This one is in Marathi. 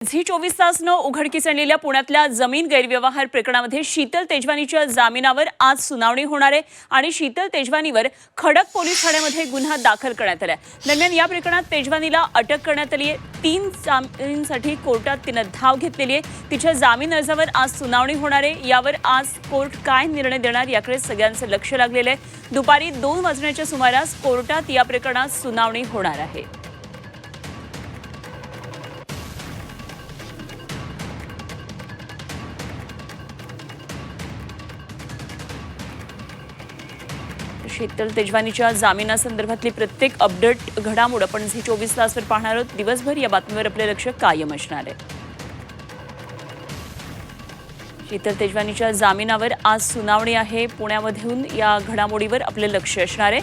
झी 24 तासनं उघडकीस आणलेल्या पुण्यातल्या जमीन गैरव्यवहार प्रकरणामध्ये शीतल तेजवानीच्या जामिनावर आज सुनावणी होणार आहे आणि शीतल तेजवानीवर खडक पोलीस ठाण्यामध्ये गुन्हा दाखल करण्यात आला आहे। दरम्यान या प्रकरणात तेजवानीला अटक करण्यात आली आहे। 3 जामिनांसाठी कोर्टात तिने धाव घेतलेली आहे। तिच्या जामीन अर्जावर आज सुनावणी होणार आहे। यावर आज कोर्ट काय निर्णय देणार याकडे सगळ्यांचं लक्ष लागलेलं आहे। दुपारी 2 वाजण्याच्या सुमारास कोर्टात या प्रकरणात सुनावणी होणार आहे। शीतल तेजवानीच्या जामिनासंदर्भातली प्रत्येक अपडेट घडामोड आपण झी 24 तासवर पाहणार आहोत। दिवसभर या बातमीवर आपले लक्ष कायम असणार आहे। शीतल तेजवानीच्या जामिनावर आज सुनावणी आहे। पुण्यामधून या घडामोडीवर आपले लक्ष असणार आहे।